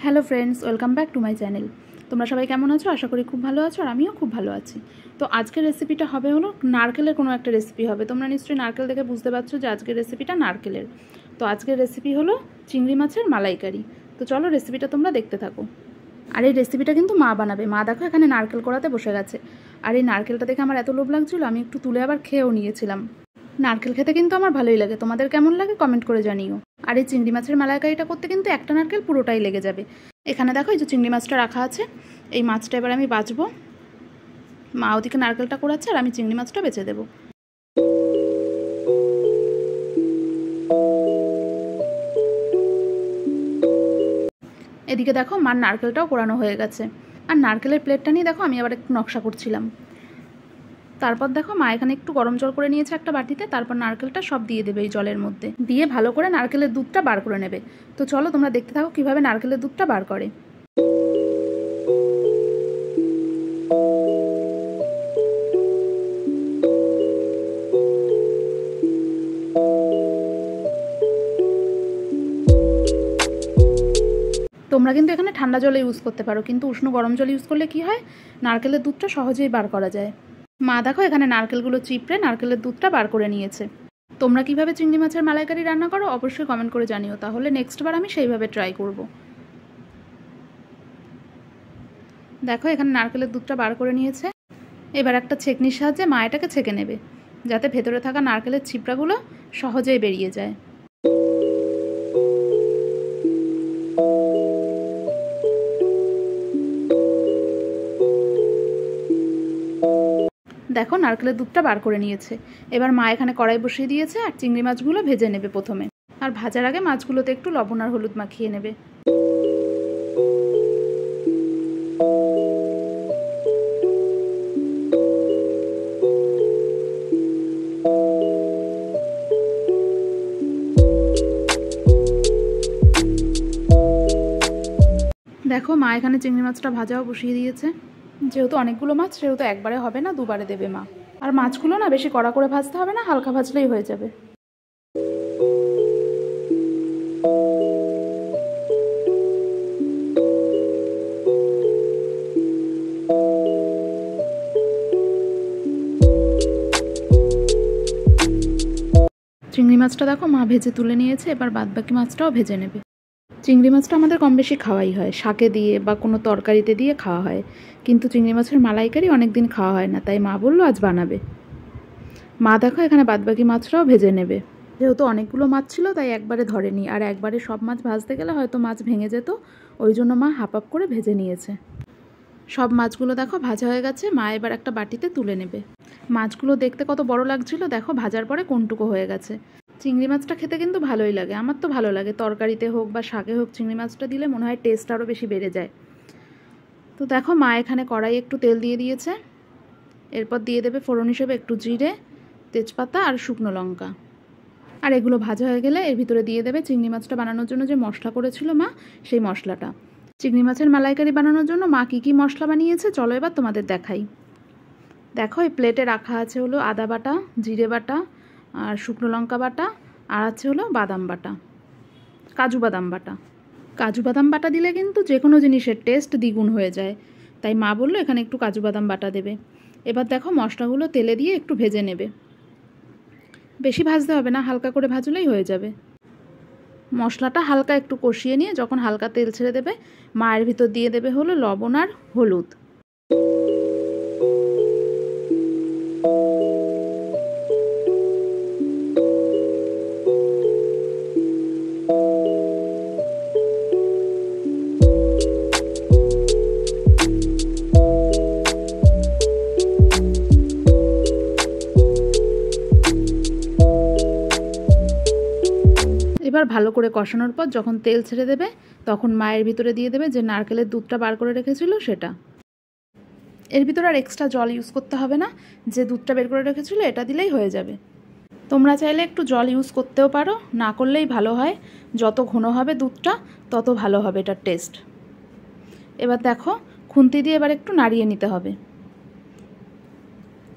Hello friends, welcome back to my channel. তোমরা সবাই কেমন আছো? আশা করি খুব ভালো আছো, আর আমিও খুব ভালো আছি। তো আজকের রেসিপিটা হবে হলো নারকেলের কোনো একটা রেসিপি হবে। তোমরা নিশ্চয়ই নারকেল দেখে বুঝতে পারছো যে আজকের রেসিপিটা নারকেলের। তো আজকের রেসিপি হলো চিংড়ি মাছের মালাইকারি। তো চলো রেসিপিটা তোমরা দেখতে থাকো। আর এই রেসিপিটা কিন্তু মা বানাবে। মা দেখো এখানে নারকেল কোড়াতে বসে গেছে। আর এই নারকেলটা দেখে আমার এত লোভ লাগছিল, আমি একটু তুলে আবার খেয়েও নিয়েছিলাম। নারকেল খেতে কিন্তু আমার ভালোই লাগে। তোমাদের কেমন লাগে কমেন্ট করে জানিও। আর এই চিংড়ি মাছের মালাইকারিটা করতে কিন্তু একটা নারকেল পুরোটাই লেগে যাবে। এখানে দেখো এই যে চিংড়ি মাছটা রাখা আছে, এই মাছটা এবার আমি বাছবো। মা ওদিকে নারকেলটা কোড়াচ্ছে আর আমি চিংড়ি মাছটা বেছে দেবো। এদিকে দেখো মার নারকেলটাও কোড়ানো হয়ে গেছে। আর নারকেলের প্লেটটা নিয়ে দেখো আমি আবার একটু নকশা করছিলাম। তারপর দেখো মা এখানে একটু গরম জল করে নিয়েছে একটা বাটিতে। তারপর নারকেলটা সব দিয়ে দেবে এই জলের মধ্যে, দিয়ে ভালো করে নারকেলের দুধটা বার করে নেবে। তো চলো তোমরা দেখতে থাকো কিভাবে নারকেলের দুধটা বার করে। তোমরা কিন্তু এখানে ঠান্ডা জল ইউজ করতে পারো, কিন্তু উষ্ণ গরম জল ইউজ করলে কি হয়, নারকেলের দুধটা সহজেই বার করা যায়। মা দেখো এখানে নারকেলগুলো চিপড়ে নারকেলের দুধটা বার করে নিয়েছে। তোমরা কিভাবে চিংড়ি মাছের মালাইকারি রান্না করো অবশ্যই কমেন্ট করে জানিও, তাহলে নেক্সট বার আমি সেইভাবে ট্রাই করব। দেখো এখানে নারকেলের দুধটা বার করে নিয়েছে। এবার একটা ছেঁকনির সাহায্যে মা এটাকে ছেঁকে নেবে, যাতে ভেতরে থাকা নারকেলের ছিপড়াগুলো সহজেই বেরিয়ে যায়। দেখো নারকেলের দুধটা বার করে নিয়েছে। এবার মা এখানে কড়াই বসিয়ে দিয়েছে আর চিংড়ি মাছগুলো ভেজে নেবে প্রথমে। আর ভাজার আগে মাছগুলোতে একটু লবণ আর হলুদ মাখিয়ে নেবে। দেখো মা এখানে চিংড়ি মাছটা ভাজাও বসিয়ে দিয়েছে। যেহেতু অনেকগুলো মাছ সেহেতু একবারে হবে না, দুবারে দেবে মা। আর মাছগুলো না বেশি কড়া করে ভাজতে হবে না, হালকা ভাজলেই হয়ে যাবে। চিংড়ি মাছটা দেখো মা ভেজে তুলে নিয়েছে। এবার বাদবাকি মাছটাও ভেজে নেবে। চিংড়ি মাছটা আমাদের কম বেশি খাওয়াই হয়, শাকে দিয়ে বা কোনো তরকারিতে দিয়ে খাওয়া হয়, কিন্তু চিংড়ি মাছের মালাইকারি অনেক দিন খাওয়া হয় না, তাই মা বললো আজ বানাবে। মা দেখো এখানে বাদবাকি মাছটাও ভেজে নেবে। যেহেতু অনেকগুলো মাছ ছিল তাই একবারে ধরেনি, আর একবারে সব মাছ ভাজতে গেলে হয়তো মাছ ভেঙে যেত, ওই জন্য মা হাফ হাফ করে ভেজে নিয়েছে। সব মাছগুলো দেখো ভাজা হয়ে গেছে। মা এবার একটা বাটিতে তুলে নেবে। মাছগুলো দেখতে কত বড় লাগছিল, দেখো ভাজার পরে কোনটুকু হয়ে গেছে। চিংড়ি মাছটা খেতে কিন্তু ভালোই লাগে, আমার তো ভালো লাগে। তরকারিতে হোক বা শাকে হোক চিংড়ি মাছটা দিলে মনে হয় টেস্ট আরও বেশি বেড়ে যায়। তো দেখো মা এখানে কড়াই একটু তেল দিয়ে দিয়েছে। এরপর দিয়ে দেবে ফোড়ন হিসেবে একটু জিরে, তেজপাতা আর শুকনো লঙ্কা। আর এগুলো ভাজা হয়ে গেলে এর ভিতরে দিয়ে দেবে চিংড়ি মাছটা বানানোর জন্য যে মশলা করেছিল মা, সেই মশলাটা। চিংড়ি মাছের মালাইকারি বানানোর জন্য মা কী কী মশলা বানিয়েছে চলো এবার তোমাদের দেখাই। দেখো এই প্লেটে রাখা আছে হলো আদা বাটা, জিরে বাটা আর শুকনো লঙ্কা বাটা, আর আছে হলো বাদাম বাটা, কাজু বাদাম বাটা। কাজু বাদাম বাটা দিলে কিন্তু যে কোনো জিনিসের টেস্ট দ্বিগুণ হয়ে যায়, তাই মা বললো এখানে একটু কাজু বাদাম বাটা দেবে। এবার দেখো মশলাগুলো তেলে দিয়ে একটু ভেজে নেবে। বেশি ভাজতে হবে না, হালকা করে ভাজলেই হয়ে যাবে। মশলাটা হালকা একটু কষিয়ে নিয়ে যখন হালকা তেল ছেড়ে দেবে, মায়ের ভিতর দিয়ে দেবে হলো লবণ আর হলুদ। এবার ভালো করে কষানোর পর যখন তেল ছেড়ে দেবে, তখন মায়ের ভিতরে দিয়ে দেবে যে নারকেলের দুধটা বার করে রেখেছিল সেটা। এর ভিতরে আর এক্সট্রা জল ইউজ করতে হবে না, যে দুধটা বের করে রেখেছিল এটা দিলেই হয়ে যাবে। তোমরা চাইলে একটু জল ইউজ করতেও পারো, না করলেই ভালো হয়। যত ঘন হবে দুধটা তত ভালো হবে এটার টেস্ট। এবার দেখো খুন্তি দিয়ে এবার একটু নাড়িয়ে নিতে হবে।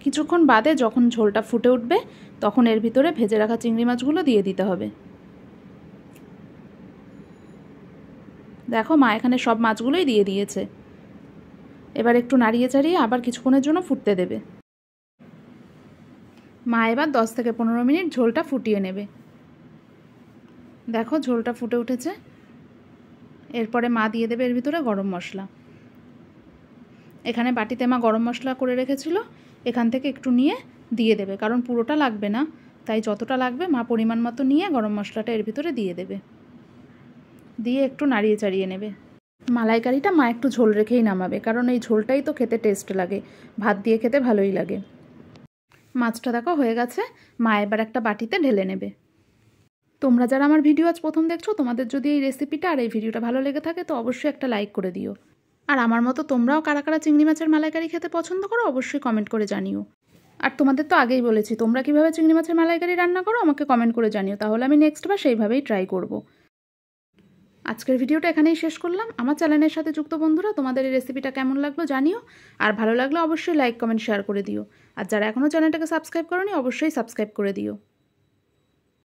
কিছুক্ষণ বাদে যখন ঝোলটা ফুটে উঠবে, তখন এর ভিতরে ভেজে রাখা চিংড়ি মাছগুলো দিয়ে দিতে হবে। দেখো মা এখানে সব মাছগুলোই দিয়ে দিয়েছে। এবার একটু নাড়িয়ে চাড়িয়ে আবার কিছুক্ষণের জন্য ফুটতে দেবে। মা এবার 10 থেকে 15 মিনিট ঝোলটা ফুটিয়ে নেবে। দেখো ঝোলটা ফুটে উঠেছে। এরপরে মা দিয়ে দেবে এর ভিতরে গরম মশলা। এখানে বাটিতে মা গরম মশলা করে রেখেছিল, এখান থেকে একটু নিয়ে দিয়ে দেবে, কারণ পুরোটা লাগবে না, তাই যতটা লাগবে মা পরিমাণ মতো নিয়ে গরম মশলাটা এর ভিতরে দিয়ে দেবে। দিয়ে একটু নাড়িয়ে চাড়িয়ে নেবে। মালাইকারিটা মা একটু ঝোল রেখেই নামাবে, কারণ এই ঝোলটাই তো খেতে টেস্ট লাগে, ভাত দিয়ে খেতে ভালোই লাগে। মাছটা দেখো হয়ে গেছে, মা এবার একটা বাটিতে ঢেলে নেবে। তোমরা যারা আমার ভিডিও আজ প্রথম দেখছো, তোমাদের যদি এই রেসিপিটা আর এই ভিডিওটা ভালো লেগে থাকে তো অবশ্যই একটা লাইক করে দিও। আর আমার মতো তোমরাও কারা কারা চিংড়ি মাছের মালাইকারি খেতে পছন্দ করো অবশ্যই কমেন্ট করে জানিও। আর তোমাদের তো আগেই বলেছি, তোমরা কীভাবে চিংড়ি মাছের মালাইকারি রান্না করো আমাকে কমেন্ট করে জানিও, তাহলে আমি নেক্সট বার সেইভাবেই ট্রাই করব। আজকের ভিডিওটা এখানেই শেষ করলাম। আমার চ্যানেলের সাথে যুক্ত বন্ধুরা, তোমাদের এই রেসিপিটা কেমন লাগলো জানিও, আর ভালো লাগলে অবশ্যই লাইক কমেন্ট শেয়ার করে দিও। আর যারা এখনও চ্যানেলটাকে সাবস্ক্রাইব করোনি অবশ্যই সাবস্ক্রাইব করে দিও।